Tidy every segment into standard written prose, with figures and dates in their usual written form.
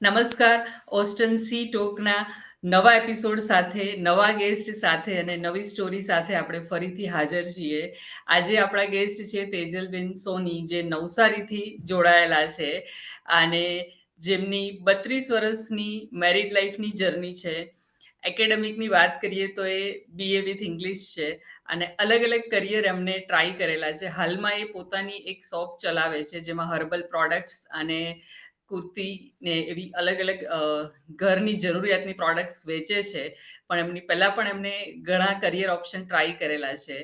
નમસ્કાર. ઓસ્ટન સી ટોકના નવા એપિસોડ સાથે, નવા ગેસ્ટ સાથે અને નવી સ્ટોરી સાથે આપણે ફરીથી હાજર છીએ. આજે આપણા ગેસ્ટ છે તેજલબેન સોની, જે નવસારીથી જોડાયેલા છે અને જેમની 32 વર્ષની મેરિડ લાઈફની જર્ની છે. એકેડેમિકની વાત કરીએ તો એ BA વિથ ઇંગ્લિશ છે અને અલગ અલગ કરિયર એમને ટ્રાય કરેલા છે. હાલમાં એ પોતાની એક શોપ ચલાવે છે, જેમાં હર્બલ પ્રોડક્ટ્સ અને કુર્તી ને એવી અલગ અલગ ઘરની જરૂરિયાતની પ્રોડક્ટ્સ વેચે છે. પણ એમની પહેલાં પણ એમને ઘણા કરિયર ઓપ્શન ટ્રાય કરેલા છે.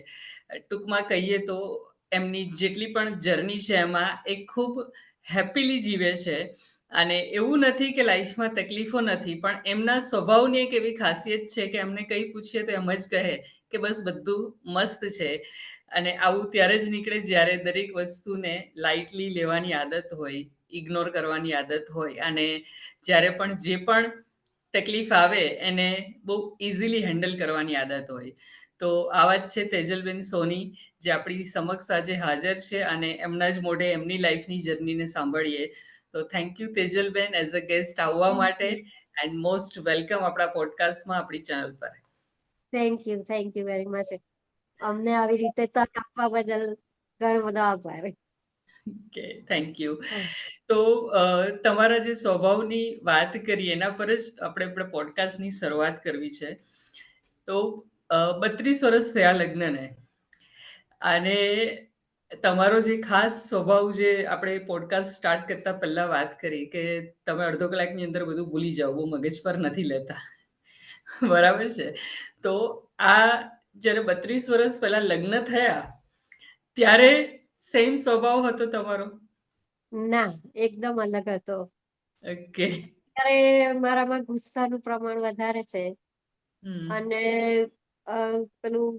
ટૂંકમાં કહીએ તો એમની જેટલી પણ જર્ની છે એમાં એ ખૂબ હેપીલી જીવે છે. અને એવું નથી કે લાઈફમાં તકલીફો નથી, પણ એમના સ્વભાવની એક એવી ખાસિયત છે કે એમને કંઈ પૂછીએ તો એમ જ કહે કે બસ બધું મસ્ત છે. અને આવું ત્યારે જ નીકળે જ્યારે દરેક વસ્તુને લાઇટલી લેવાની આદત હોય, ઇગ્નોર કરવાની આદત હોય અને જ્યારે પણ જે પણ તકલીફ આવે એને બહુ ઇઝીલી હેન્ડલ કરવાની આદત હોય. તો આવા જ છે તેજલબેન સોની, જે આપણી સમક્ષ આજે હાજર છે અને એમના જ મોઢે એમની લાઈફની જર્નીને સાંભળીએ. તો thank you Tejalben as a guest આવવા માટે એન્ડ મોસ્ટ વેલકમ આપણા પોડકાસ્ટમાં, આપણી ચેનલ પર. Thank you very much. અમને આવી રીતે તક આપવા બદલ ઘણો બધો આભાર. Okay, thank you. હા. તો તમારા જે સ્વભાવની વાત કરી એના પર જ આપણે પોડકાસ્ટની શરૂઆત કરવી છે. તો 32 વર્ષ થયા લગ્નને અને તમારો જે ખાસ સ્વભાવ, જે આપણે પોડકાસ્ટ સ્ટાર્ટ કરતા પહેલા વાત કરી કે તમે અડધો કલાકની અંદર બધું ભૂલી જાઓ, બહુ મગજ પર નથી લેતા. બરાબર છે. તો આ જ્યારે 32 વર્ષ પહેલા લગ્ન થયા ત્યારે સેમ સ્વભાવ હતો તમારો? ના, એકદમ અલગ હતો. ઓકે. ત્યારે મારામાં ગુસ્સાનું પ્રમાણ વધારે છે હમ. અને અ, પેલું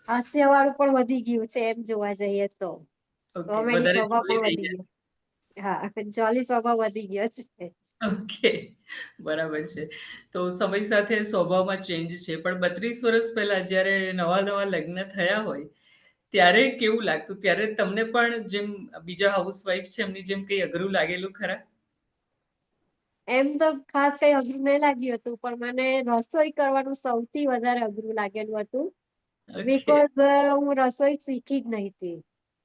હાસ્ય વાળું પણ વધી ગયું છે એમ જોવા જઈએ તો. ઓકે, કોમેડી વધારે સ્વભાવ જોલી પણ થઈ વધી ગયા. ગયો. હા, જોલી સ્વભાવ વધી ગયો છે. ઓકે, બરાબર છે. તો સમય સાથે સ્વભાવમાં ચેન્જ છે. પણ 32 વર્ષ પહેલા જ્યારે નવા-નવા લગ્ન થયા હોય, ત્યારે કેવું લાગતું? ત્યારે તમને પણ જેમ બીજા હાઉસવાઈફ છે એમની જેમ કંઈ અઘરું લાગેલું ખરા? એમ તો ખાસ કઈ અઘરું નહીં લાગ્યું હતું, પણ મને રસોઈ કરવાનું સૌથી વધારે અઘરું લાગેલું હતું. ઓકે, બીકોઝ હું રસોઈ શીખી જ નહીં હતી.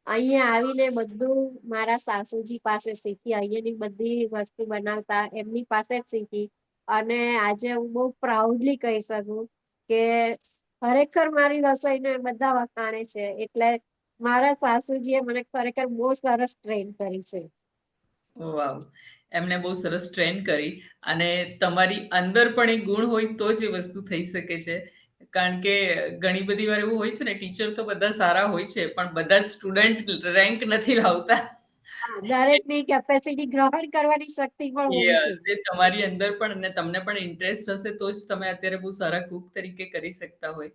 અહીંયા આવીને બધું મારા સાસુજી પાસે શીખી. અહીંયાની બધી વસ્તુ બનાવતા એમની પાસે જ શીખી. અને આજે હું બહુ પ્રાઉડલી કહી શકું કે ખરેખર મારી રસોઈને બધા વખાણે છે. એટલે મારા સાસુજીએ મને ખરેખર બહુ સરસ ટ્રેન કરી છે. વાવ! એમને બહુ સરસ ટ્રેન કરી અને તમારી અંદર પણ એ ગુણ હોય તો જ એ વસ્તુ થઈ શકે છે. કારણ કે ઘણી બધી વાર એવું હોય છે ને, ટીચર તો બધા સારા હોય છે, પણ બધા જ સ્ટુડન્ટ રેન્ક નથી લાવતા. હા, દરેકની કેપેસિટી ગ્રહણ કરવાની શક્તિ પણ હોવી યસ, જોઈએ. એ તમારી અંદર પણ અને તમને પણ ઇન્ટરેસ્ટ હશે તો જ તમે અત્યારે બહુ સારા કુક તરીકે કરી શકતા હોય.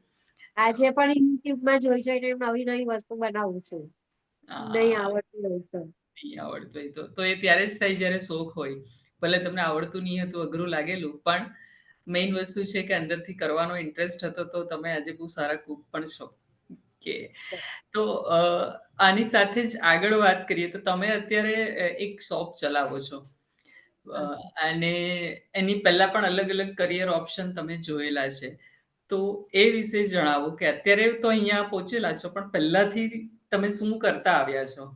આજે પણ યુટ્યુબમાં જોઈને નવી નવી વસ્તુ બનાવું છું. નહીં આ આવડતું હોય તો. નહીં આવડતું હોય તો એ ત્યારે જ થાય જ્યારે શોખ હોય. ભલે તમને આવડતું નહીં હતું, અઘરું લાગેલું, પણ મેઈન વસ્તુ છે કે અંદરથી કરવાનો ઇન્ટરેસ્ટ હતો તો તમે આજે બહુ સારા કુક પણ છો. કે તો આની સાથે જ આગળ વાત કરીએ તો તમે અત્યારે એક શોપ ચલાવો છો. અચ્છા. અને એની પહેલા પણ અલગ અલગ કરિયર ઓપ્શન તમે જોયેલા છે. તો એ વિશે જણાવો કે અત્યારે તો અહીંયા પહોંચેલા છો, પણ પહેલાથી તમે શું કરતા આવ્યા છો?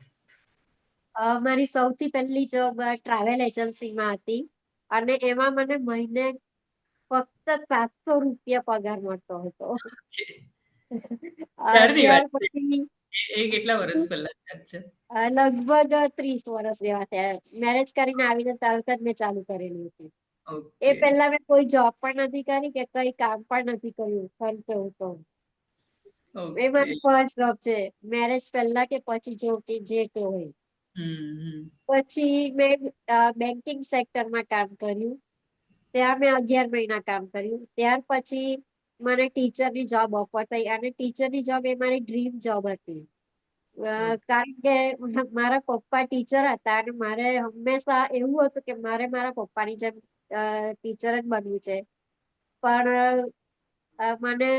મારી સૌથી પહેલી જોબ ટ્રાવેલ એજન્સીમાં હતી અને એમાં મને મહિને ફક્ત 700 રૂપિયા પગાર મળતો હતો. કે ક્યારની ત્યાર વાત છે? પછી એ કેટલા વર્ષ પહેલાની વાત છે? લગભગ 30 વર્ષ જેવા થયા. મેરેજ કરીને આવીને તરત જ મેં ચાલુ કરેલું હતું. એ ઓકે, પહેલા મેં કોઈ જોબ પણ નથી કરી કે કઈ કામ પણ નથી કર્યું. ખરું કહું તો એ ઓકે. મારી ફર્સ્ટ જોબ છે. મેરેજ પહેલા કે પછી જે કે હોય. હમ, હમ. પછી મેં બેન્કિંગ સેક્ટરમાં કામ કર્યું. ત્યાં મેં 11 મહિના કામ કર્યું. ત્યાર પછી મને ટીચરની જોબ ઓફર થઈ અને ટીચરની જોબ એ મારી ડ્રીમ જોબ હતી. કારણ કે મારા પપ્પા ટીચર હતા અને મારે હંમેશા એવું હતું કે મારે મારા પપ્પાની જેમ ટીચર જ બનવું છે. પણ મને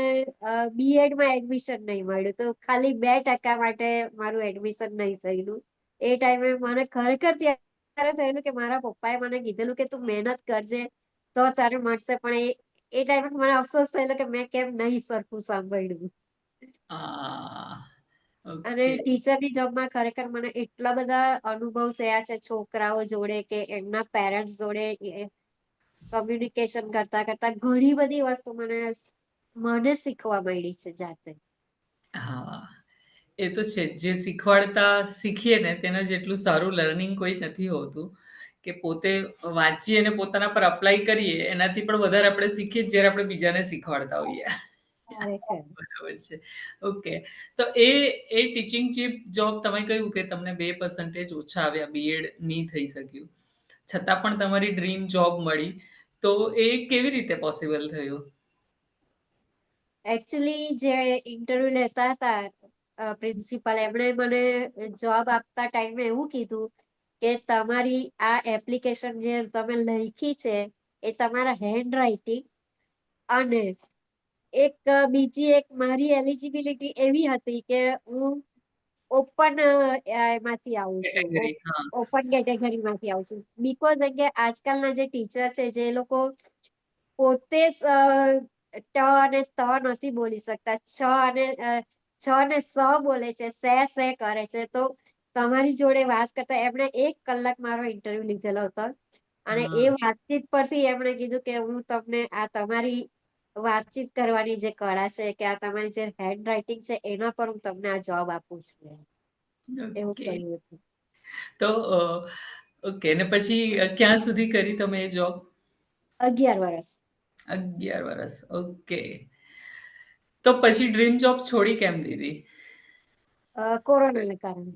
બીએડમાં એડમિશન નહીં મળ્યું, તો ખાલી 2% માટે મારું એડમિશન નહીં થયેલું. એ ટાઈમે મને ખરેખર ત્યાં ત્યારે થયેલું કે મારા પપ્પાએ મને કીધેલું કે તું મહેનત કરજે તો તારે મળશે. પણ એ ટાઈમે મને અફસોસ થયેલો કે મેં કેમ નહીં સરખું સાંભળ્યું. આ અને ઓકે. ટીચરની જોબમાં ખરેખર મને એટલા બધા અનુભવ થયા છે છોકરાઓ જોડે કે એમના પેરેન્ટ્સ જોડે કમ્યુનિકેશન કરતા કરતા ઘણી બધી વસ્તુ મને શીખવા મળી છે જાતે. હા. એ તો છે જ. જે શીખવાડતા શીખીએ ને તેના જેટલું સારું લર્નિંગ કોઈ નથી હોતું. કે પોતે વાંચીએ અને પોતાના પર અપ્લાય કરીએ એનાથી પણ વધારે આપણે શીખીએ જ્યારે આપણે બીજાને શીખવાડતા હોઈએ. ખરેખર. બરાબર છે. ઓકે. તો એ ટીચિંગ જે જોબ તમે કહ્યું કે તમને 2% ઓછા આવ્યા, બીએડ નહીં થઈ શક્યું. છતાં પણ તમારી ડ્રીમ જોબ મળી. તો એ કેવી રીતે પોસિબલ થયું? એકચ્યુઅલી જે ઇન્ટરવ્યુ લેતા હતા પ્રિન્સિપલ, એમણે મને જોબ આપતા ટાઈમે એવું કીધું કે તમારી આ એપ્લિકેશન જે તમે લખી છે એ તમારા હેન્ડ રાઇટિંગ અને બીજી એક મારી એલિજિબિલિટી એવી હતી કે હું ઓપન એમાંથી આવું છું, કેટેગરી. હા. ઓપન કેટેગરી માંથી આવું છું. બીકોઝ કે આજકાલના જે ટીચર છે જે લોકો પોતે ટ અને ત નથી બોલી શકતા, છ ને સ બોલે છે, સે કરે છે. તો તમારી જોડે વાત કરતા એમણે 1 કલાક મારો ઇન્ટરવ્યુ લીધેલો હતો. અને એ હા. વાતચીત પરથી એમણે કીધું કે હું તમને આ તમારી વાતચીત કરવાની જે કળા છે કે આ તમારી જે હેન્ડ રાઇટિંગ છે એના પર હું તમને આ જોબ આપું છું. એવું ઓકે. કહ્યું હતું. તો ઓકે. ને પછી ક્યાં સુધી કરી તમે એ જોબ? 11 વર્ષ. 11 વર્ષ. ઓકે. તો પછી ડ્રીમ જોબ છોડી કેમ દીધી? કોરોનાને કારણે.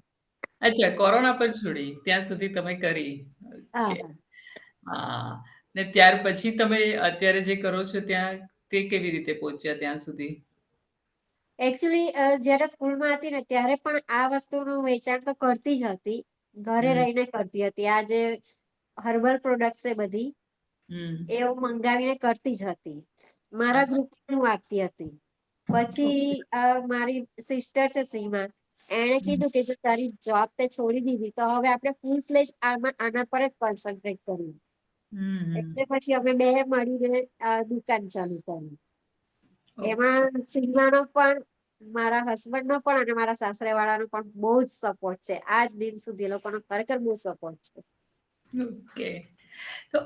અચ્છા, કોરોના પર છોડી. ત્યાં સુધી તમે કરી. હા, ઓકે. હા. હા. ને ત્યાર પછી તમે અત્યારે જે કરો છો ત્યાં તે કેવી રીતે પહોંચ્યા ત્યાં સુધી? એકચ્યુઅલી જ્યારે સ્કૂલમાં હતી ને ત્યારે પણ આ વસ્તુનું વેચાણ તો કરતી જ હતી. ઘરે હમ. રહીને કરતી હતી. આ જે હર્બલ પ્રોડક્ટ્સ છે બધી, હમ. એ હું મંગાવીને કરતી જ હતી. મારા અચ્છા. ગ્રુપમાં હું આપતી હતી. પછી ઓકે. મારી સિસ્ટર છે સીમા, એણે હમ. કીધું કે જો તારી જોબ તે છોડી દીધી તો હવે આપણે ફૂલ ફ્લેજ આના પર જ કોન્સન્ટ્રેટ કરીએ. હમ. હમ. એટલે પછી અમે બે મળીને દુકાન ચાલુ કરી. ઓકે. એમાં સીમાનો પણ, મારા હસબન્ડનો પણ અને મારા સાસરેવાળાનો પણ બહુ જ સપોર્ટ છે. આજ દિન સુધી એ લોકોનો ખરેખર બહુ સપોર્ટ છે. ઓકે. તો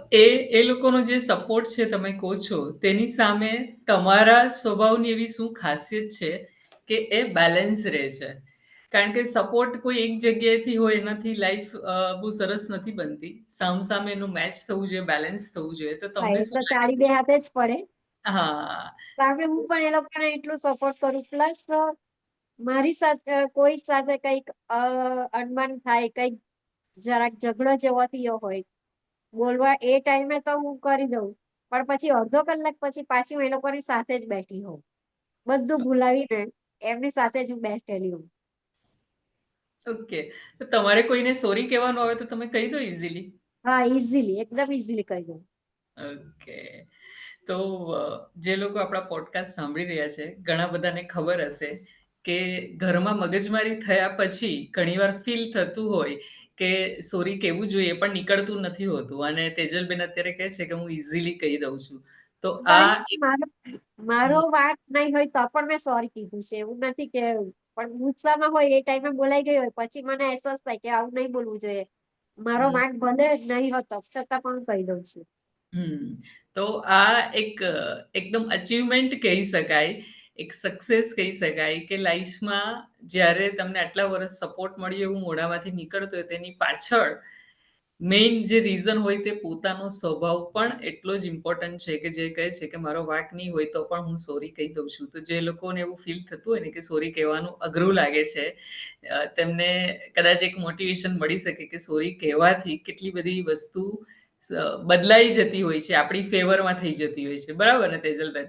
એ લોકોનો જે સપોર્ટ છે તમે કહો છો, તેની સામે તમારા સ્વભાવની એવી શું ખાસિયત છે કે એ બેલેન્સ રહે છે? કારણ કે સપોર્ટ કોઈ એક જગ્યાએથી હોય એનાથી લાઈફ બહુ સરસ નથી બનતી. સામસામે એનું મેચ થવું જોઈએ, બેલેન્સ થવું જોઈએ. તો હા, તમને એ તો શું લાગે? તાળી બે હાથે જ પડે. હા. સામે હું પણ એ લોકોને એટલું સપોર્ટ કરું. પ્લસ મારી સાથે કોઈ સાથે કંઈક અનબન થાય, કંઈક જરાક ઝઘડો જેવો થયો હોય, બોલવા એ ટાઈમે તો હું કરી દઉં. પણ પછી અડધો કલાક પછી પાછી હું એ લોકોની સાથે જ બેઠી હોઉં. બધું ભૂલાવીને એમની સાથે જ હું બેસેલી હોઉં. ઓકે. તો તમારે કોઈને સોરી કહેવાનું આવે તો તમે કહી દો ઇઝીલી? હા, ઈઝીલી, એકદમ ઈઝીલી કહી દઉં. ઓકે. તો જે લોકો આપણા પોડકાસ્ટ સાંભળી રહ્યા છે, ઘણા બધાને ખબર હશે કે ઘરમાં મગજમારી થયા પછી ઘણીવાર ફીલ થતું હોય કે સોરી કહેવું જોઈએ પણ નીકળતું નથી હોતું અને તેજલબેન અત્યારે કહે છે કે હું ઇઝીલી કહી દઉં છું. તો આ ઘણી એક. મારો મારો હમ. વાંક નહીં હોય તો પણ મેં સોરી કીધું છે. એવું નથી કે પણ ગુસ્સામાં હોય એ ટાઈમે બોલાઈ ગઈ હોય પછી મને અહેસાસ થાય કે આવું નહીં બોલવું જોઈએ. મારો હમ. વાંક ભલે નહીં હતો છતાં પણ હું કહી દઉં છું. હમ. તો આ એક એકદમ અચીવમેન્ટ કહી શકાય, એક સક્સેસ કહી શકાય કે લાઈફમાં જ્યારે તમને આટલા વર્ષ સપોર્ટ મળ્યો એવું મોઢામાંથી નીકળતું હોય તેની પાછળ મેઈન જે રીઝન હોય તે પોતાનો સ્વભાવ પણ એટલો જ ઇમ્પોર્ટન્ટ છે કે જે કહે છે કે મારો વાંક નહીં હોય તો પણ હું સોરી કહી દઉં છું. તો જે લોકોને એવું ફીલ થતું હોય ને કે સોરી કહેવાનું અઘરું લાગે છે, તેમને કદાચ એક મોટિવેશન મળી શકે કે સોરી કહેવાથી કેટલી બધી વસ્તુ બદલાઈ જતી હોય છે, આપણી ફેવરમાં થઈ જતી હોય છે. બરાબર ને તેજલબેન?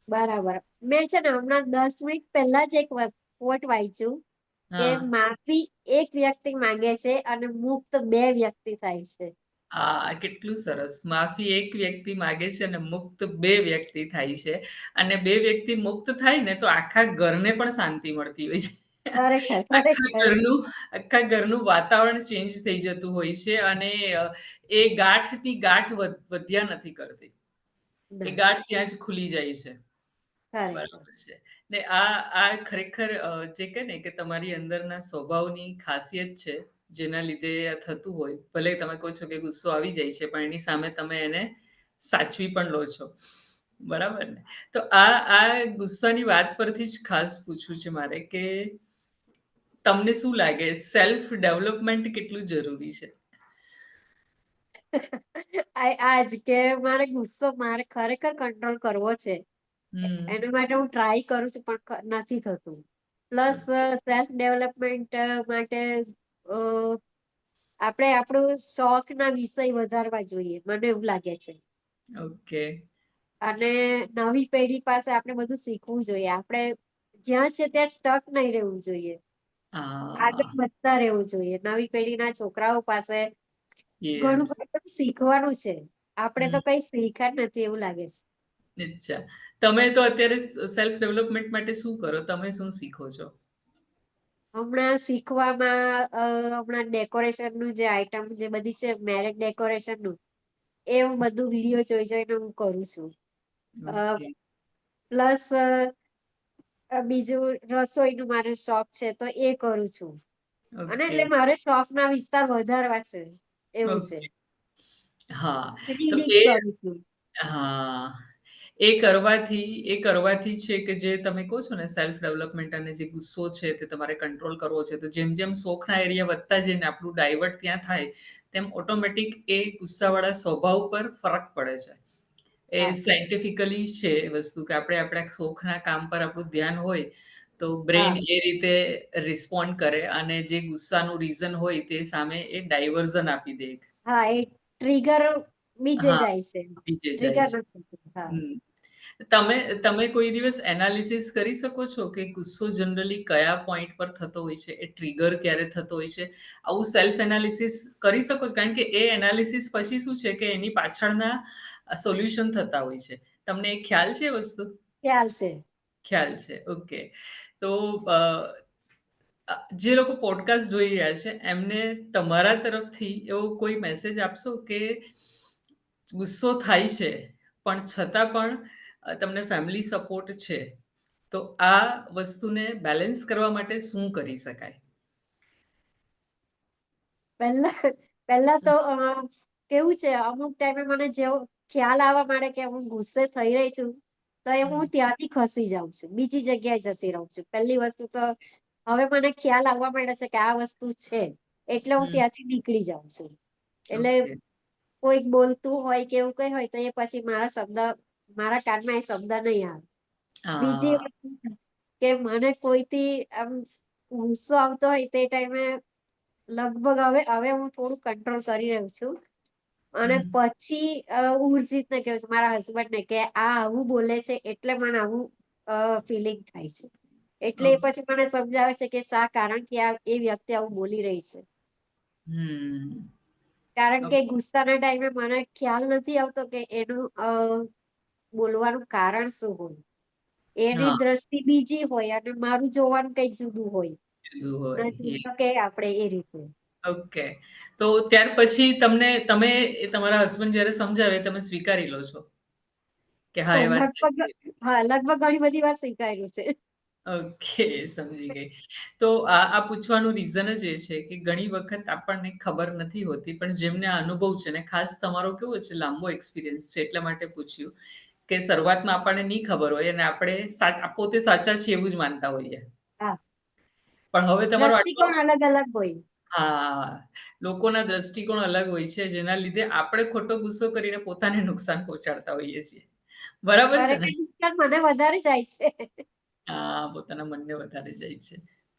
બરાબર. મેં છે ને હમણાં 10 મિનિટ પહેલા જ એક કોટ વાંચ્યું કે હા. માફી એક વ્યક્તિ માંગે છે અને મુક્ત 2 વ્યક્તિ થાય છે. આ કેટલું સરસ. માફી એક વ્યક્તિ માગે છે અને મુક્ત 2 વ્યક્તિ થાય છે. અને 2 વ્યક્તિ મુક્ત થાય ને તો આખા ઘરને પણ શાંતિ મળતી હોય છે. ખરેખર, આખા ખરેખર. ઘરનું આખા ઘરનું વાતાવરણ ચેન્જ થઈ જતું હોય છે અને એ ગાંઠની ગાંઠ વધ્યા નથી કરતી. એ ના, ગાંઠ ત્યાં જ ખુલી જાય છે. ખરેખર. બરાબર છે. ને આ ખરેખર જે કે ને કે તમારી અંદરના સ્વભાવની ખાસિયત છે, જેના લીધે આ થતું હોય. ભલે તમે કહો છો કે ગુસ્સો આવી જાય છે, પણ એની સામે તમે એને સાચવી પણ લો છો. બરાબર ને? તો આ ગુસ્સાની વાત પરથી જ ખાસ પૂછવું છે મારે કે તમને શું લાગે સેલ્ફ ડેવલપમેન્ટ કેટલું જરૂરી છે? આજ કે મારે ગુસ્સો મારે ખરેખર કંટ્રોલ કરવો છે. હમ. એના માટે હું ટ્રાય કરું છું પણ નથી થતું. પ્લસ સેલ્ફ ડેવલપમેન્ટ માટે અ, આપણે આપણું શોખના વિષય વધારવા જોઈએ મને એવું લાગે છે. ઓકે. અને નવી પેઢી પાસે આપણે બધું શીખવું જોઈએ. આપણે જ્યાં છે ત્યાં સ્ટક નહીં રહેવું જોઈએ. આગળ હા. વધતા રહેવું જોઈએ. નવી પેઢીના છોકરાઓ પાસે ઘણું યસ. બધું શીખવાનું છે. આપણે હમ. તો કઈ શીખ્યા જ નથી એવું લાગે છે. અચ્છા. તમે તો અત્યારે સેલ્ફ ડેવલપમેન્ટ માટે શું કરો? તમે શું શીખો છો? હમણાં શીખવામાં હમણાં ડેકોરેશનનું જે આઈટમ જે બધી છે મેરેજ ડેકોરેશનનું એ હું બધું વિડીયો જોઈ જોઈને હું કરું છું. ઓકે. પ્લસ બીજું રસોઈનું મારે શોખ છે તો એ કરું છું. અને ઓકે. એટલે મારે શોખના વિસ્તાર વધારવા છે એવું છે. ઓકે. હા. તો રીડિંગ એ કરું છું. હા. એ કરવાથી છે કે જે તમે કહો છો ને સેલ્ફ ડેવલપમેન્ટ અને જે ગુસ્સો છે તે તમારે કંટ્રોલ કરવો છે. તો જેમ શોખના એરિયા વધતા જઈને આપણું ડાયવર્ટ ત્યાં થાય, તેમ ઓટોમેટિક એ ગુસ્સાવાળા સ્વભાવ પર ફરક પડે છે. એ હા, સાયન્ટિફિકલી છે એ વસ્તુ કે આપણે આપણા શોખના કામ પર આપણું ધ્યાન હોય, તો બ્રેઇન હા, એ રીતે રિસ્પોન્ડ કરે અને જે ગુસ્સાનું રીઝન હોય તે સામે એ ડાયવર્ઝન આપી દે. હા, એ ટ્રિગર બીજે હા, જાય છે. બીજે જાય ટ્રિગર છે. નથી થતું. હા. હમ. તમે તમે કોઈ દિવસ એનાલિસિસ કરી શકો છો કે ગુસ્સો જનરલી કયા પોઈન્ટ પર થતો હોય છે? એ ટ્રિગર ક્યારે થતો હોય છે? આવું સેલ્ફ એનાલિસિસ કરી શકો છો? કારણ કે એ એનાલિસિસ પછી શું છે કે એની પાછળના સોલ્યુશન થતા હોય છે. તમને એ ખ્યાલ છે એ વસ્તુ? ખ્યાલ છે. ખ્યાલ છે. ઓકે. તો અ, જે લોકો પોડકાસ્ટ જોઈ રહ્યા છે, એમને તમારા તરફથી એવો કોઈ મેસેજ આપશો કે ગુસ્સો થાય છે, પણ છતાં પણ તમને ફેમિલી સપોર્ટ છે. તો આ વસ્તુને બેલેન્સ કરવા માટે શું કરી શકાય? પહેલા પહેલા તો કેવું છે અમુક ટાઈમે મને જેવો ખ્યાલ આવવા માંડે કે હું ગુસ્સે થઈ રહી છું, તો એ હું હમ. ત્યાંથી ખસી જાઉં છું. બીજી જગ્યાએ જતી રહું છું. પહેલી વસ્તુ તો હવે મને ખ્યાલ આવવા માંડે છે કે આ વસ્તુ છે. એટલે હું હમ. ત્યાંથી નીકળી જાઉં છું. એટલે ઓકે. કોઈક બોલતું હોય કે એવું કઈ હોય તો એ પછી મારા કાનમાં એ શબ્દ નહીં આવે. બીજી હા. વસ્તુ કે મને કોઈથી આમ ગુસ્સો આવતો હોય તે ટાઈમે લગભગ હવે હું થોડું કંટ્રોલ કરી રહ્યું છું. અને હમ. પછી ઉર્જિતને કહું છું મારા હસબન્ડને કે આ આવું બોલે છે એટલે મને આવું ફીલિંગ થાય છે. એટલે એ ઓકે. પછી મને સમજાવે છે કે શા કારણથી એ વ્યક્તિ આવું બોલી રહી છે. હમ. કારણ કે ઓકે. ગુસ્સાના ટાઈમે મને ખ્યાલ નથી આવતો કે એનું બોલવાનું કારણ શું હોય. એની હા. દ્રષ્ટિ બીજી હોય અને મારું જોવાનું કઈક જુદું હોય. કીધું હોય. નથી તો કે યસ. આપણે એ રીતે. ઓકે. તો ત્યાર પછી તમે તમારા હસબન્ડ જ્યારે સમજાવે તમે સ્વીકારી લો છો કે હા, એ વાત લગભગ સાચી છે. હા, લગભગ ઘણી બધી વાર સ્વીકાર્યું છે. ઓકે, સમજી ગઈ. તો આ પૂછવાનું રીઝન જ એ છે કે ઘણી વખત આપણને ખબર નથી હોતી, પણ જેમને આ અનુભવ છે ને ખાસ તમારો કેવો છે લાંબો એક્સપિરિયન્સ છે એટલા માટે પૂછ્યું, કે શરૂઆતમાં આપણને નહીં ખબર હોય અને આપણે પોતે સાચા છીએ એવું જ માનતા હોઈએ. હા, પણ હવે તમારો આટલો દ્રષ્ટિકોણ અલગ અલગ હોય. હા, લોકોના દ્રષ્ટિકોણ અલગ હોય છે, જેના લીધે આપણે ખોટો ગુસ્સો કરીને પોતાને નુકસાન પહોંચાડતા હોઈએ છીએ. બરાબર છે ને? ખરેખર નુકસાન મને વધારે જાય છે. હા, પોતાના મનને વધારે જાય છે.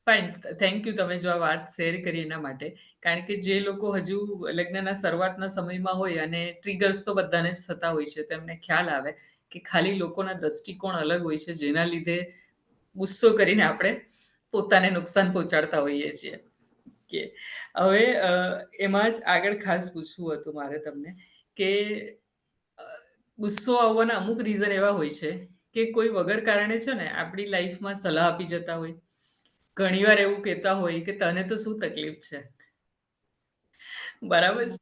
ફાઇન, થેન્ક યુ તમે જો આ વાત શેર કરી એના માટે. કારણ કે જે લોકો હજુ લગ્નના શરૂઆતના સમયમાં હોય અને ટ્રિગર્સ તો બધાને જ થતા હોય છે, તો એમને ખ્યાલ આવે કે ખાલી લોકોના દ્રષ્ટિકોણ અલગ હોય છે, જેના લીધે ગુસ્સો કરીને આપણે પોતાને નુકસાન પહોંચાડતા હોઈએ છીએ. કે હવે એમાં જ આગળ ખાસ પૂછવું હતું મારે તમને કે અ, ગુસ્સો આવવાના અમુક રીઝન એવા હોય છે કે કોઈ વગર કારણે છે ને આપણી લાઈફમાં સલાહ આપી જતા હોય. ઘણીવાર એવું કહેતા હોય કે તને તો શું તકલીફ છે? બરાબર હા, છે.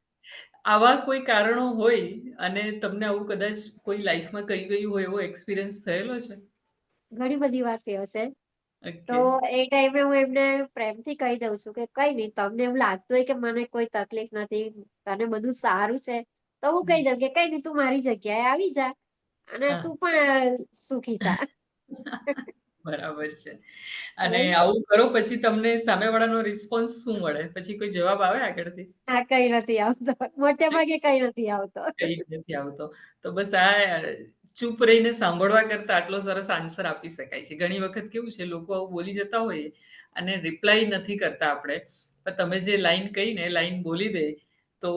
આવા કોઈ કારણો હોય અને તમને આવું કદાચ કોઈ લાઈફમાં કહી ગયું હોય એવો એક્સપીરિયન્સ થયેલો છે? ઘણી બધી વાર થયો છે. તો ઓકે. એ ટાઈમે હું એમને પ્રેમથી કહી દઉં છું કે કઈ નઈ તમને એવું લાગતું હોય કે મને કોઈ તકલીફ નથી, તને બધું સારું છે, તો હું કહી દઉં કે કઈ નઈ તું મારી જગ્યાએ આવી જા અને હા. તું પણ સુખી થા. બરાબર છે. અને એટલે આવું કરો પછી તમને સામેવાળાનો રિસ્પોન્સ શું મળે? પછી કોઈ જવાબ આવે આગળથી? ના કઈ નથી આવતો. મોટે ભાગે કઈ નથી આવતો. કઈ નથી આવતો. તો બસ આ ચૂપ રહીને સાંભળવા કરતા આટલો સરસ આન્સર આપી શકાય છે. ઘણી વખત કેવું છે લોકો આવું બોલી જતા હોય અને રિપ્લાય નથી કરતા આપણે. પણ તમે જે લાઈન કહી ને એ લાઈન બોલી દે તો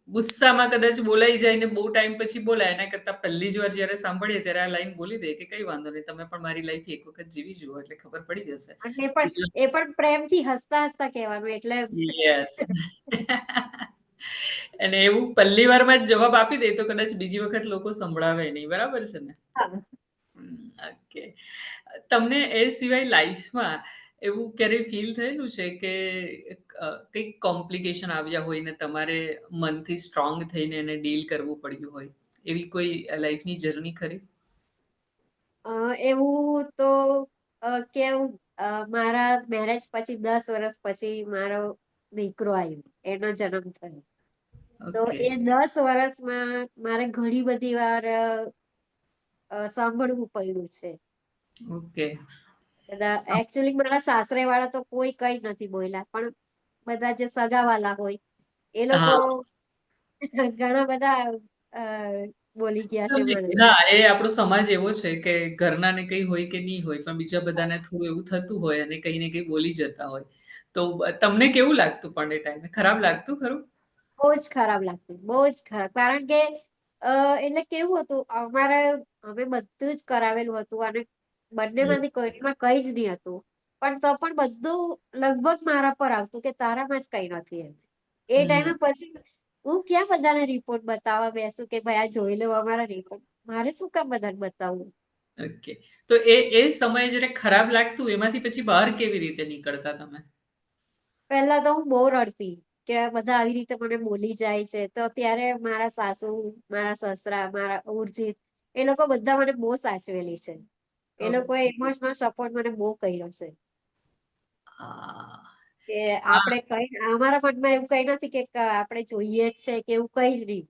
ગુસ્સામાં કદાચ બોલાઈ જાય ને બહુ ટાઈમ પછી બોલાય એના કરતાં પહેલી જ વાર જ્યારે સાંભળીએ ત્યારે આ લાઈન બોલી દે કે કંઈ વાંધો નહીં તમે પણ મારી લાઈફ એક વખત જીવી જુઓ એટલે ખબર પડી જશે. અને એ પણ પ્રેમથી હસતા-હસતા કહેવાનું એટલે યસ. અને એવું પહેલી વારમાં જ જવાબ આપી દે તો કદાચ બીજી વખત લોકો સંભળાવે નહીં. બરાબર છે ને? હા. ઓકે. તમને એ સિવાય લાઈફમાં એવું ક્યારેય ફીલ થયેલું છે કે કંઈક કોમ્પ્લિકેશન આવ્યા હોય ને તમારે મનથી સ્ટ્રોંગ થઈને એને ડીલ કરવું પડ્યું હોય? એવી કોઈ લાઈફની જર્ની ખરી? એવું તો કેવું મારા મેરેજ પછી 10 વર્ષ પછી મારો દીકરો આવ્યો. એનો જન્મ થયો. તો ઓકે, એ 10 વર્ષમાં મારે ઘણી બધી વાર સાંભળવું પડ્યું છે. ઓકે. બધા એકચ્યુઅલી મારા સાસરેવાળા તો કોઈ કઈ નથી બોલ્યા. પણ બધા જે સગાવાલા હોય એ લોકો હા. ઘણા બધા અ, બોલી ગયા છે સમજી મને. ગઈ. હા, એ આપણો સમાજ એવો છે કે ઘરનાને કંઈ હોય કે નહીં હોય, પણ બીજા બધાને થોડું એવું થતું હોય અને કંઈ ને કંઈ બોલી જતા હોય. તો તમને કેવું લાગતું પણ એ ટાઈમે? ખરાબ લાગતું ખરું? બહુ જ ખરાબ લાગતું, બહુ જ ખરાબ. કારણ કે એટલે કેવું હતું અમે બધું જ કરાવેલું હતું અને હમ, બંનેમાંથી કોઈનામાં કઈ જ નહીં હતું. પણ તો પણ બધું લગભગ મારા પર આવતું કે તારામાં જ કઈ નથી એમ. એ હમ. ટાઈમે પછી હું ક્યાં બધાને રિપોર્ટ બતાવવા બેસું કે ભાઈ આ જોઈ લો અમારા રિપોર્ટ. મારે શું કામ બધાને બતાવવું? ઓકે. તો એ સમયે જ્યારે ખરાબ લાગતું એમાંથી પછી બહાર કેવી રીતે નીકળતા તમે? પહેલા તો હું બહુ રડતી કે બધા આવી રીતે મને બોલી જાય છે. તો ત્યારે મારા સાસુ, મારા સસરા, મારા ઉર્જિત એ લોકો બધા મને બહુ સાચવેલી છે. એ ઓહ! લોકોએ ઇમોશનલ સપોર્ટ મને બહુ કર્યો છે. આ કે આ આપણે કઈ અમારા મનમાં એવું કઈ નથી કે આપણે જોઈએ જ છે કે એવું કઈ જ નહીં.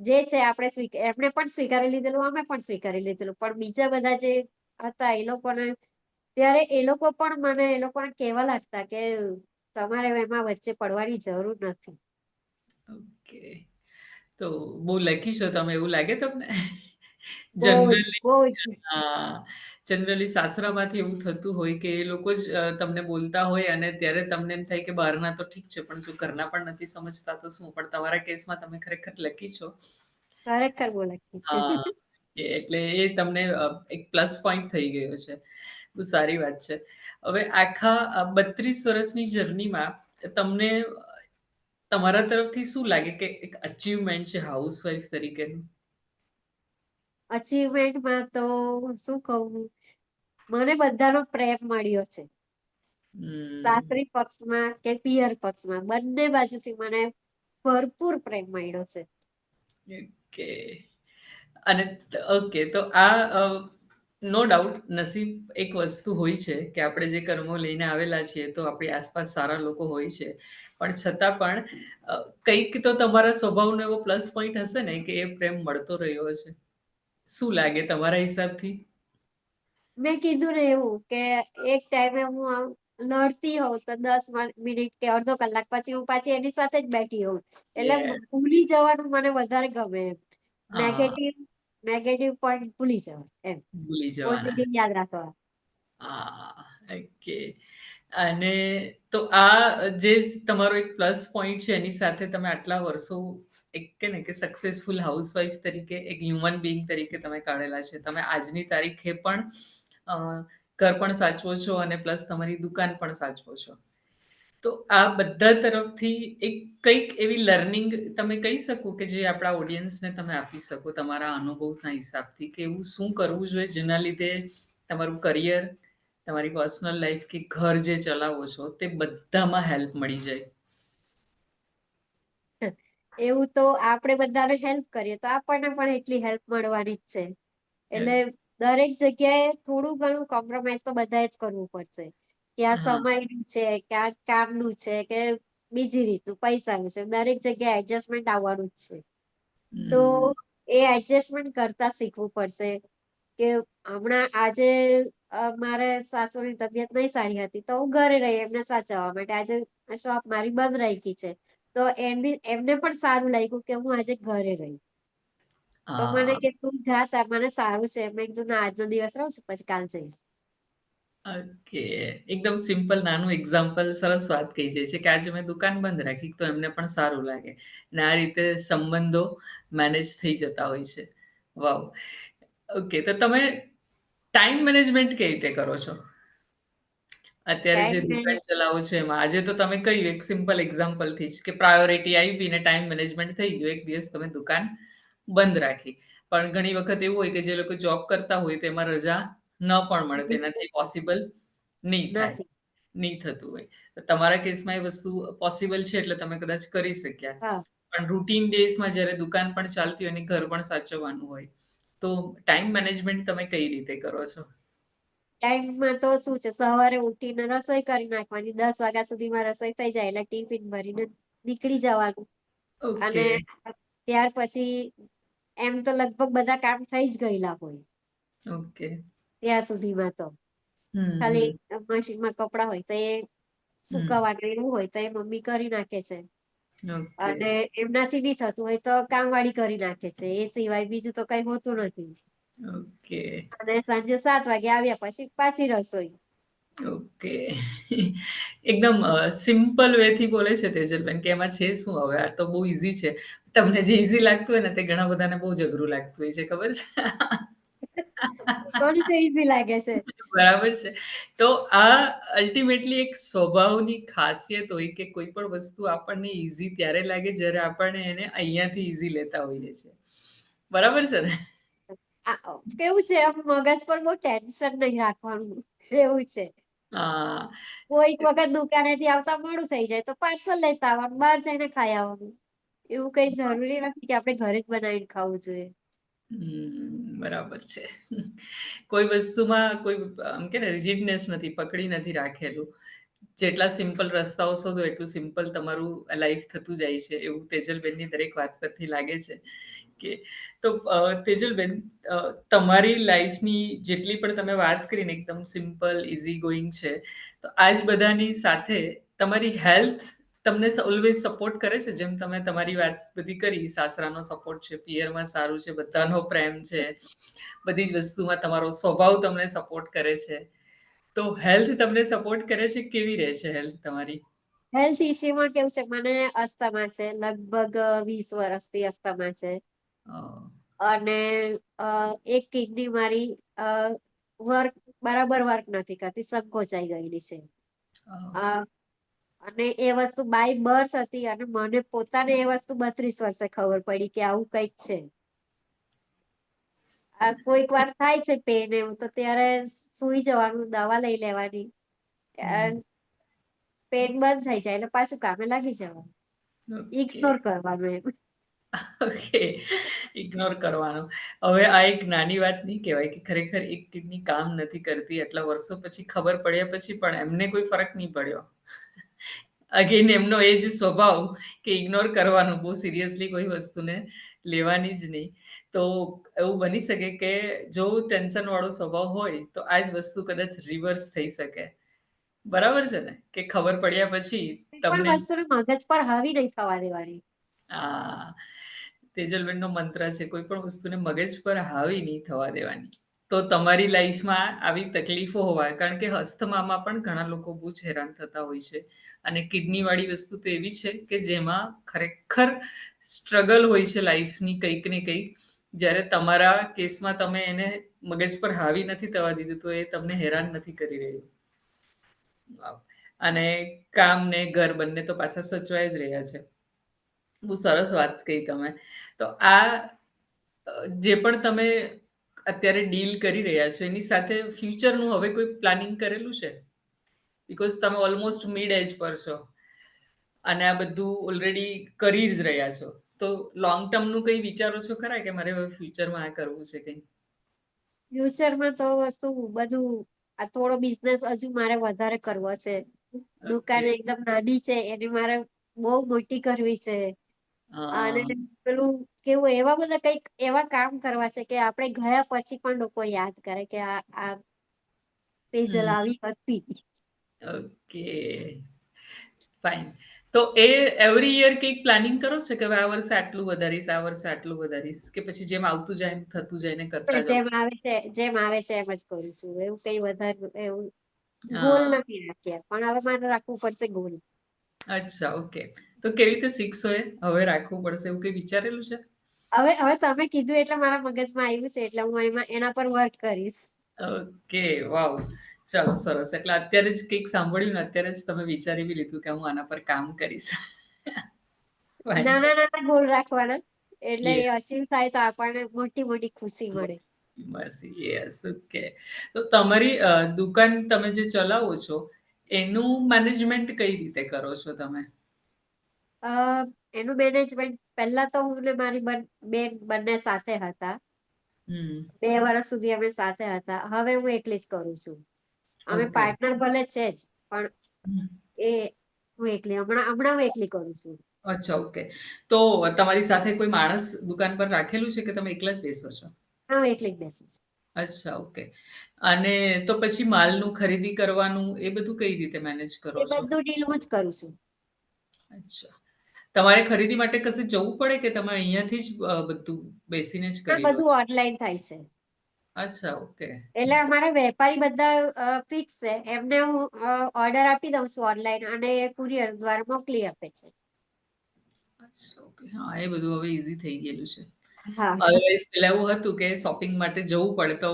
જે છે આપણે એમણે પણ સ્વીકારી લીધેલું, અમે પણ સ્વીકારી લીધેલું. પણ બીજા બધા જે હતા એ લોકોને ત્યારે એ લોકો પણ મને એ લોકોને કહેવા લાગતા કે તમારે એમાં વચ્ચે પડવાની જરૂર નથી. ઓકે. તો બહુ લકી છો તમે એવું લાગે તમને? બહુ જ, જનરલી બહુ જ. હા, જનરલી સાસરામાંથી એવું થતું હોય કે એ લોકો જ તમને બોલતા હોય અને ત્યારે તમને એમ થાય કે બહારના તો ઠીક છે, પણ જો ઘરના પણ નથી સમજતા તો શું? પણ તમારા કેસમાં તમે ખરેખર લકી છો. ખરેખર બહુ લકી છે. હા, એટલે એ તમને એક પ્લસ પોઈન્ટ થઈ ગયો છે. બહુ સારી વાત છે. હવે આખા 32 વર્ષની જર્નીમાં તમને તમારા તરફથી શું લાગે કે એક અચીવમેન્ટ છે હાઉસવાઈફ તરીકેનું? અચીવમેન્ટમાં તો શું કહું, મને બધાનો પ્રેમ મળ્યો છે. હમ. સાસરી પક્ષમાં કે પિયર પક્ષમાં બંને બાજુથી મને ભરપૂર પ્રેમ મળ્યો છે. ઓકે. અને ઓકે તો આ નો ડાઉટ નસીબ એક વસ્તુ હોય છે કે આપણે જે કર્મો લઈને આવેલા છીએ તો આપણી આસપાસ સારા લોકો હોય છે. પણ છતાં પણ કંઈક તો તમારા સ્વભાવનો એવો પ્લસ પોઈન્ટ હશે ને કે એ પ્રેમ મળતો રહ્યો છે. શું લાગે તમારા હિસાબથી? મેં કીધું ને એવું કે એક ટાઈમે હું આમ લડતી હોઉં તો 10 મિનિટ કે અડધો કલાક પછી હું પાછી એની સાથે જ બેઠી હોઉં. એટલે યસ. ભૂલી જવાનું મને વધારે ગમે એમ. હા, નેગેટિવ નેગેટિવ પોઈન્ટ ભૂલી જવાય એમ. ભૂલી જવાના. પોઝિટિવ યાદ રાખવા. હા, ઓકે. અને તો આ જે તમારો એક પ્લસ પોઈન્ટ છે એની સાથે તમે આટલા વર્ષો એક કે ને કે સક્સેસફુલ હાઉસવાઈફ તરીકે એક હ્યુમન બીઈંગ તરીકે તમે કાઢેલા છે. તમે આજની તારીખે પણ અ, ઘર પણ સાચવો છો અને પ્લસ તમારી દુકાન પણ સાચવો છો. તો આ બધા તરફથી એક કંઈક એવી લર્નિંગ તમે કહી શકો કે જે આપણા ઓડિયન્સને તમે આપી શકો તમારા અનુભવના હિસાબથી કે એવું શું કરવું જોઈએ જેના લીધે તમારું કરિયર તમારી પર્સનલ લાઈફ કે ઘર જે ચલાવો છો તે બધામાં હેલ્પ મળી જાય. એવું તો આપણે બધાને હેલ્પ કરીએ તો આપણને પણ એટલી હેલ્પ મળવાની જ છે. એટલે દરેક જગ્યાએ થોડું ઘણું કોમ્પ્રોમાઈઝ તો બધાએ જ કરવું પડશે. કે આ હા. સમયનું છે, કે આ કામનું છે, કે બીજી રીતનું પૈસાનું છે. દરેક જગ્યાએ એડજસ્ટમેન્ટ આવવાનું જ છે. તો હમ. એ એડજસ્ટમેન્ટ કરતા શીખવું પડશે. કે હમણાં આજે મારે સાસુની તબિયત નહીં સારી હતી તો હું ઘરે રહી એમને સાચવવા માટે. આજે શોપ મારી બંધ રાખી છે. તો એમને પણ સારું લાગ્યું કે હું આજે ઘરે રહી. તો મને હા. કે તું જા તાર મને સારું છે. મેં કીધું ના આજનો દિવસ રહું છું પછી કાલ જઈશ. ઓકે. એકદમ સિમ્પલ નાનું એક્ઝામ્પલ સરસ વાત કહી જાય છે કે આજે મેં દુકાન બંધ રાખી તો એમને પણ સારું લાગે. અને આ રીતે સંબંધો મેનેજ થઈ જતા હોય છે. વાવ! ઓકે. તો તમે ટાઈમ મેનેજમેન્ટ કેવી રીતે કરો છો? અત્યારે જે ટાઈમ દુકાન મેનેજ ચલાવો છો એમાં આજે તો તમે કહ્યું એક સિમ્પલ એક્ઝામ્પલથી જ કે પ્રાયોરિટી આવી ને ટાઈમ મેનેજમેન્ટ થઈ ગયું. એક દિવસ તમે દુકાન બંધ રાખી. પણ ઘણી વખત એવું હોય કે જે લોકો જોબ કરતા હોય તેમાં રજા ન પણ મળે. તેનાથી પોસિબલ નહીં થાય. નથી. નહીં થતું હોય. તો તમારા કેસમાં એ વસ્તુ પોસિબલ છે એટલે તમે કદાચ કરી શક્યા. હા. પણ રૂટીન ડેઝમાં જ્યારે દુકાન પણ ચાલતી હોય અને ઘર પણ સાચવવાનું હોય, તો ટાઈમ મેનેજમેન્ટ તમે કઈ રીતે કરો છો? ટાઈમમાં તો શું છે સવારે ઉઠીને રસોઈ કરી નાખવાની. 10 વાગ્યા સુધીમાં રસોઈ થઈ જાય એટલે ટિફિન ભરીને નીકળી જવાનું. ઓકે. અને ત્યાર પછી એમ તો લગભગ બધા કામ થઈ જ ગયેલા હોય ઓકે. ત્યાં સુધીમાં તો. હમ, ખાલી હમ, મશીનમાં કપડાં હોય તો એ હમ. સુકવવાનું એવું હોય તો એ મમ્મી કરી નાખે છે. ઓકે. અને એમનાથી બી થતું હોય તો કામવાળી કરી નાખે છે. એ સિવાય બીજું તો કઈ હોતું નથી. ઓકે. અને સાંજે 7 વાગે આવ્યા પછી પાછી રસોઈ. ઓકે. એકદમ સિમ્પલ વેથી બોલે છે તેજલબેન કે એમાં છે શું હવે? આ તો બહુ ઈઝી છે. તમને જે ઈઝી લાગતું હોય ને તે ઘણા બધાને બહુ જ અઘરું લાગતું હોય છે, ખબર છે? કોને તો ઈઝી લાગે છે. બરાબર છે. તો આ અલ્ટિમેટલી એક સ્વભાવની ખાસિયત હોય કે કોઈ પણ વસ્તુ આપણને ઈઝી ત્યારે લાગે જ્યારે આપણને એને અહીંયાથી ઈઝી લેતા હોઈએ છીએ. બરાબર છે ને? કેવું છે આમ મગજ પર બહુ ટેન્શન નહીં રાખવાનું એવું છે. હા. કોઈક વખત દુકાનેથી આવતા મોડું થઈ જાય તો પાર્સલ લેતા આવવાનું, બહાર જઈને ખાઈ આવવાનું. એવું કઈ જરૂરી નથી કે આપણે ઘરે જ બનાવીને ખાવું જોઈએ. બરાબર છે. કોઈ વસ્તુમાં કોઈ આમ કે ને રિજિડનેસ નથી, પકડી નથી રાખેલું. જેટલા સિમ્પલ રસ્તાઓ શોધો એટલું સિમ્પલ તમારું લાઈફ થતું જાય છે. એવું તેજલબેનની દરેક વાત પરથી લાગે છે કે તો તેજલબેન તમારી લાઈફની જેટલી પણ તમે વાત કરીને એકદમ સિમ્પલ, ઈઝી ગોઈંગ છે. તો આ જ બધાની સાથે તમારી હેલ્થ તમને ઓલવેઝ સપોર્ટ કરે છે? જેમ તમે તમારી વાત બધી કરી, સાસરાનો સપોર્ટ છે, પિયરમાં સારું છે, બધાનો પ્રેમ છે, બધી જ વસ્તુમાં તમારો સ્વભાવ તમને સપોર્ટ કરે છે. તો હેલ્થ તમને સપોર્ટ કરે છે? કેવી રહે છે હેલ્થ તમારી? હેલ્થ ઇશ્યુમાં કેવું છે મને અસ્થમા છે. લગભગ 20 વર્ષથી અસ્થમા છે. અ, અને એક કિડની મારી અ, વર્ક બરાબર વર્ક નથી કરતી, સંકોચાઈ ગયેલી છે. અ, અ, અને એ વસ્તુ બાય બર્થ હતી અને મને પોતાને એ વસ્તુ 32 વર્ષે ખબર પડી કે આવું કંઈક છે. આ કોઈક વાર થાય છે પેન એવું તો ત્યારે સુઈ જવાનું, દવા લઈ લેવાની. હમ. પેન બંધ થઈ જાય એટલે પાછું કામે લાગી જવાનું. ઓકે. ઇગ્નોર કરવાનું એમ. ઓકે. ઇગ્નોર કરવાનું. હવે આ એક નાની વાત નહીં કહેવાય કે ખરેખર એક કિડની કામ નથી કરતી. આટલા વર્ષો પછી ખબર પડ્યા પછી પણ એમને કોઈ ફરક નહીં પડ્યો. અગેન એમનો એ જ સ્વભાવ કે ઇગ્નોર કરવાનું, બહુ સિરિયસલી કોઈ વસ્તુને લેવાની જ નહીં. તો એવું બની શકે કે જો ટેન્શનવાળો સ્વભાવ હોય તો આ જ વસ્તુ કદાચ રિવર્સ થઈ શકે. બરાબર છે ને? કે ખબર પડ્યા પછી કોઈ પણ તમને વસ્તુને મગજ પર હાવી નહીં થવા દેવાની. આ તેજલબેનનો મંત્ર છે, કોઈ પણ વસ્તુને મગજ પર હાવી નહીં થવા દેવાની. તો તમારી લાઈફમાં આવી તકલીફો હોવા કારણ કે અસ્થમામાં પણ ઘણા લોકો બહુ જ હેરાન થતા હોય છે. અને કિડનીવાળી વસ્તુ તો એવી છે કે જેમાં ખરેખર સ્ટ્રગલ હોય છે લાઈફની કંઈક ને કંઈક. જ્યારે તમારા કેસમાં તમે એને મગજ પર હાવી નથી થવા દીધું, તો એ તમને હેરાન નથી કરી રહ્યું. વાવ! અને કામ ને ઘર બંને તો પાછા સચવાય જ રહ્યા છે. બહુ સરસ વાત કહી તમે. તો આ જે પણ તમે અત્યારે ડીલ કરી રહ્યા છો એની સાથે ફ્યુચરનું હવે કોઈ પ્લાનિંગ કરેલું છે? બિકોઝ તમે ઓલમોસ્ટ મિડ એજ પર છો અને આ બધું ઓલરેડી કરી જ રહ્યા છો. તો લોંગ ટર્મનું કંઈ વિચારો છો ખરા કે મારે હવે ફ્યુચરમાં આ કરવું છે કંઈ? ફ્યુચરમાં તો શું બધું આ થોડો બિઝનેસ હજુ મારે વધારે કરવો છે. ઓકે. દુકાન એકદમ નાની છે એને મારે બહુ મોટી કરવી છે. અને અ, પેલું કેવું એવા બધા કંઈક એવા કામ કરવા છે કે આપણે ગયા પછી પણ લોકો યાદ કરે કે આ તેજલ હમ, આવી હતી. ઓકે. ફાઇન. તો એ એવરી યર કંઈક પ્લાનિંગ કરો છો કે હવે આ વર્ષે આટલું વધારીશ, આ વર્ષે આટલું વધારીશ કે પછી જેમ આવતું જાય એમ થતું જાય ને કરતા જાઓ? જેમ આવે છે એમ જ કરું છું. એવું કઈ વધારે એવું ગોલ હા, નથી રાખ્યા. પણ હવે મારે રાખવું પડશે ગોલ. અચ્છા, ઓકે. તો કેવી રીતે શીખશો એ? હવે રાખવું પડશે એવું કંઈ વિચારેલું છે? હવે તમે કીધું એટલે મારા મગજમાં આવ્યું છે એટલે હું એના પર વર્ક કરીશ. ઓકે, વાવ! ચાલો સરસ. એટલે અત્યારે જ કંઈક સાંભળ્યું ને અત્યારે જ તમે વિચારી બી લીધું કે હું આના પર કામ કરીશ. ફાઇન. નાના નાના ગોલ રાખવાના એટલે યસ. એ અચીવ થાય તો આપણને મોટી મોટી ખુશી મળે. બસ યસ, ઓકે. તો તમારી દુકાન તમે જે ચલાવો છો, એનું મેનેજમેન્ટ કઈ રીતે કરો છો તમે? અ એનું મેનેજમેન્ટ પહેલા તો હું ને મારી બેન બંને સાથે હતા. હમ. 2 વર્ષ સુધી અમે સાથે હતા. હવે હું એકલી જ કરું છું. અમે ઓકે. પાર્ટનર ભલે છે જ પણ હમ. એ હું એકલી હમણાં હું એકલી કરું છું. અચ્છા, ઓકે. તો તમારી સાથે કોઈ માણસ દુકાન પર રાખેલું છે કે તમે એકલા જ બેસો છો? હા, હું એકલી જ બેસું છું. અચ્છા, ઓકે. અને તો પછી માલનું ખરીદી કરવાનું એ બધું કઈ રીતે મેનેજ કરો એ છો? બધું ડીલ હું જ કરું છું. અચ્છા. તમારે ખરીદી માટે કશે જવું પડે કે તમે અહીંયાથી જ બધું બેસીને જ આ કરી લો બધું છો? ઓનલાઈન થાય છે. અચ્છા, ઓકે. એટલે અમારા વેપારી બધા ફિક્સ છે. એમને હું ઓર્ડર આપી દઉં છું ઓનલાઈન અને એ કુરિયર દ્વારા મોકલી આપે છે. અચ્છા, ઓકે. હા, એ બધું હવે ઈઝી થઈ ગયેલું છે. હા, અધરવાઈઝ પહેલા એવું હતું કે શોપિંગ માટે જવું પડે તો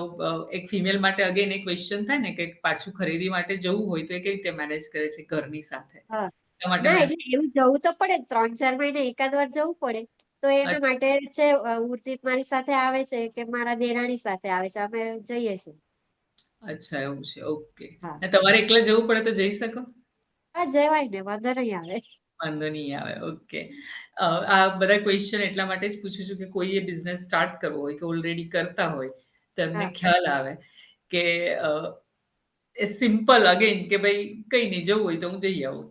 એક ફિમેલ માટે અગેન એક ક્વેશ્ચન થાય ને કે પાછું ખરીદી માટે જવું હોય તો એ કેવી રીતે મેનેજ કરે છે ઘરની સાથે? હા. એટલા માટે ના મેં એટલે એવું જવું તો પડે 3-4 મહિને એકાદ વાર જવું પડે. તો એના અચ્છા, માટે છે ઉર્જિત મારી સાથે આવે છે કે મારા દેરાણી સાથે આવે છે. અમે જઈએ છીએ. અચ્છા એવું છે. ઓકે. હા. અને તમારે એકલા જવું પડે તો જઈ શકો? હા, જવાય ને વાંધો નહીં આવે. વાંધો નહીં આવે. ઓકે. આ બધા ક્વેશ્ચન એટલા માટે જ પૂછું છું કે કોઈએ બિઝનેસ સ્ટાર્ટ કરવો હોય કે ઓલરેડી કરતા હોય તો એમને હા. ખ્યાલ આવે કે અ, એ સિમ્પલ અગેન કે ભાઈ કંઈ નહીં જવું હોય તો હું જઈ આવું.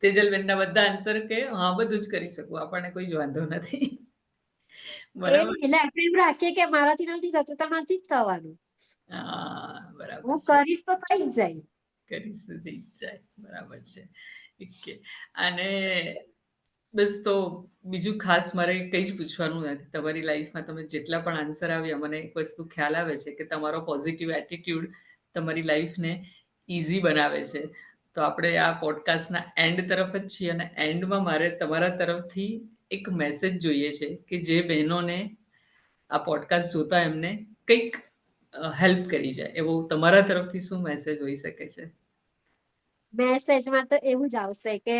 તેજલબેનના બધા આન્સર કે હા, બધું જ કરી શકું. આપણને કોઈ જ વાંધો નથી. એ બરાબર? એટલે આપણે એમ રાખીએ કે મારાથી નથી થતું તો નથી જ થવાનું. હા, બરાબર હું છે. કરીશ તો થઈ જ જાય. કરી સુધી જ જાય. બરાબર છે. ઓકે. અને બસ તો બીજું ખાસ મારે કંઈ જ પૂછવાનું નથી. તમારી લાઈફમાં તમે જેટલા પણ આન્સર આવ્યા મને એક વસ્તુ ખ્યાલ આવે છે કે તમારો પોઝિટિવ એટીટ્યુડ તમારી લાઈફને ઈઝી બનાવે છે. તો આપણે આ પોડકાસ્ટના એન્ડ તરફ જ છીએ અને એન્ડમાં મારે તમારા તરફથી એક મેસેજ જોઈએ છે કે જે બહેનોને આ પોડકાસ્ટ જોતા એમને કંઈક હેલ્પ કરી જાય. એવો તમારા તરફથી શું મેસેજ હોઈ શકે છે? મેસેજમાં તો એવું જ આવશે કે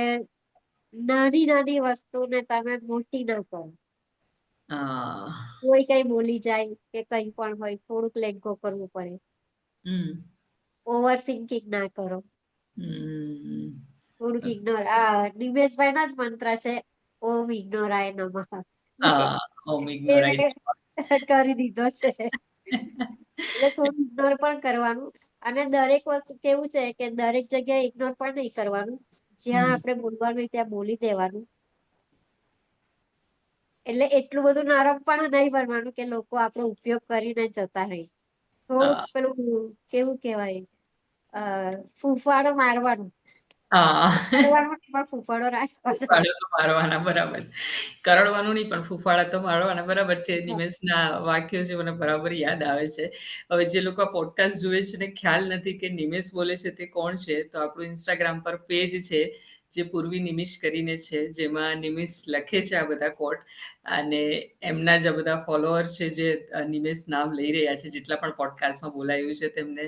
નાની નાની વસ્તુને તમે મોટી ના કરો. આ કોઈ કઈ બોલી જાય કે કઈ પણ હોય થોડુંક લેટ ગો કરવું પડે. હમ, ઓવર થિંકિંગ ના કરો. હમ. થોડુંક ઇગ્નોર નિમેશભાઈ ના જ મંત્ર છે ઓમ ઇગ્નોરાય નમઃ. હા, હોમ એ ઇગ્નોરાઇટ. મેં કરી દીધો છે. એટલે થોડું ઇગ્નોર પણ કરવાનું અને દરેક વસ્તુ કેવું છે કે દરેક જગ્યાએ ઇગ્નોર પણ નહીં કરવાનું. જ્યાં હમ. આપણે બોલવાનું હોય ત્યાં બોલી દેવાનું. એટલે એટલું બધું નરમ પણ નહીં બનવાનું કે લોકો આપણો ઉપયોગ કરીને જતા રહે. થોડુંક હા, પેલું કેવું કેવાય અ ફૂફાડો મારવાનું. હા. કરવાનું નહીં પણ ફૂફાડો રાખવાનો. ફૂફાડા તો મારવાના બરાબર છે. કરડવાનું નહીં પણ ફૂફાડા તો મારવાના બરાબર છે. હા, નિમેષના વાક્યો છે મને બરાબર યાદ આવે છે. હવે જે લોકો આ પોડકાસ્ટ જુએ છે ને ખ્યાલ નથી કે નિમેષ બોલે છે તે કોણ છે, તો આપણું ઇન્સ્ટાગ્રામ પર પેજ છે જે પૂર્વી નિમિષ કરીને છે, જેમાં નિમિષ લખે છે આ બધા કોટ અને એમના જ આ બધા ફોલોઅર્સ છે જે નિમેષ નામ લઈ રહ્યા છે. જેટલા પણ પોડકાસ્ટમાં બોલાયું છે તેમને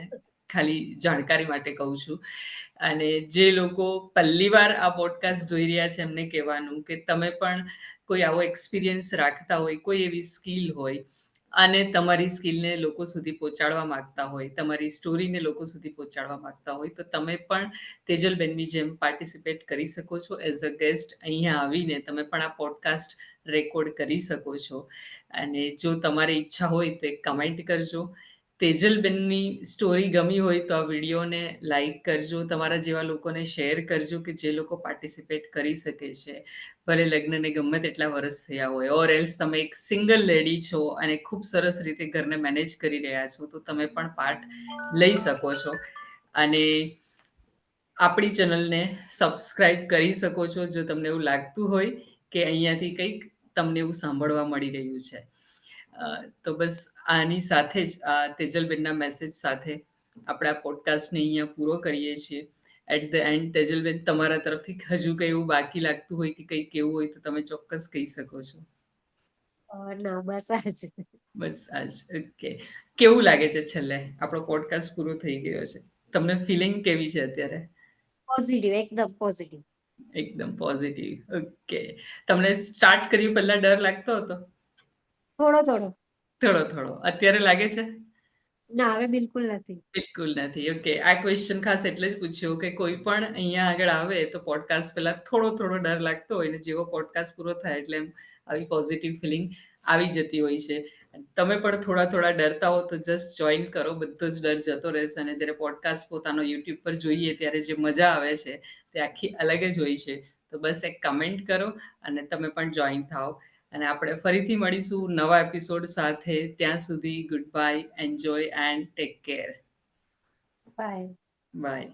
ખાલી જાણકારી માટે કહું છું. અને જે લોકો પહેલી વાર આ પોડકાસ્ટ જોઈ રહ્યા છે એમને કહેવાનું કે તમે પણ કોઈ આવો એક્સપિરિયન્સ રાખતા હોય, કોઈ એવી સ્કિલ હોય અને તમારી સ્કિલને લોકો સુધી પહોંચાડવા માંગતા હોય, તમારી સ્ટોરીને લોકો સુધી પહોંચાડવા માંગતા હોય, તો તમે પણ તેજલબેનની જેમ પાર્ટિસિપેટ કરી શકો છો એઝ અ ગેસ્ટ. અહીંયા આવીને તમે પણ આ પોડકાસ્ટ રેકોર્ડ કરી શકો છો. અને જો તમારી ઈચ્છા હોય તો એક કમેન્ટ કરજો. તેજલબેનની સ્ટોરી ગમી હોય તો આ વિડીયોને લાઈક કરજો, તમારા જેવા લોકોને શેર કરજો કે જે લોકો પાર્ટિસિપેટ કરી શકે છે. ભલે લગ્નને ગમે તેટલા વર્ષ થયા હોય, ઓર એલ્સ તમે એક સિંગલ લેડી છો અને ખૂબ સરસ રીતે ઘરને મેનેજ કરી રહ્યા છો, તો તમે પણ પાર્ટ લઈ શકો છો. અને આપણી ચેનલને સબસ્ક્રાઈબ કરી શકો છો જો તમને એવું લાગતું હોય કે અહીંયાથી કંઈક તમને એવું સાંભળવા મળી રહ્યું છે. તો બસ આની સાથે જ તેજલબેનના મેસેજ સાથે આપણે આ પોડકાસ્ટને અહીંયા પૂરો કરીએ છીએ. એટ ધ એન્ડ તેજલબેન, તમારા તરફથી હજુ કંઈ એવું બાકી લાગતું હોય કે કંઈ કેવું હોય તો તમે ચોક્કસ કહી શકો છો. ના, બસ આ જ. બસ આજ. ઓકે. કેવું લાગે છે છેલ્લે? આપણો પોડકાસ્ટ પૂરો થઈ ગયો છે. તમને ફિલિંગ કેવી છે અત્યારે? પોઝિટિવ, એકદમ પોઝિટિવ. એકદમ પોઝિટિવ. ઓકે. તમને સ્ટાર્ટ કર્યું પહેલા ડર લાગતો હતો? થોડો થોડો. થોડો થોડો. અત્યારે લાગે છે? ના, હવે બિલકુલ નથી. બિલકુલ નથી. ઓકે. આ ક્વેશ્ચન ખાસ એટલે જ પૂછ્યો કે કોઈ પણ અહીંયા આગળ આવે તો પોડકાસ્ટ પહેલા થોડો થોડો ડર લાગતો હોય ને જેવો પોડકાસ્ટ પૂરો થાય એટલે એમ આવી પોઝિટિવ ફિલિંગ આવી જતી હોય છે. તમે પણ થોડા થોડા ડરતા હો તો જસ્ટ જોઈન કરો, બધો જ ડર જતો રહેશે. અને જ્યારે પોડકાસ્ટ પોતાનો યુટ્યુબ પર જોઈએ ત્યારે જે મજા આવે છે તે આખી અલગ જ હોય છે. તો બસ એક કમેન્ટ કરો અને તમે પણ જોઈન થાઓ. અને આપણે ફરીથી મળીશું નવા એપિસોડ સાથે. ત્યાં સુધી goodbye, enjoy and take care. Bye. By.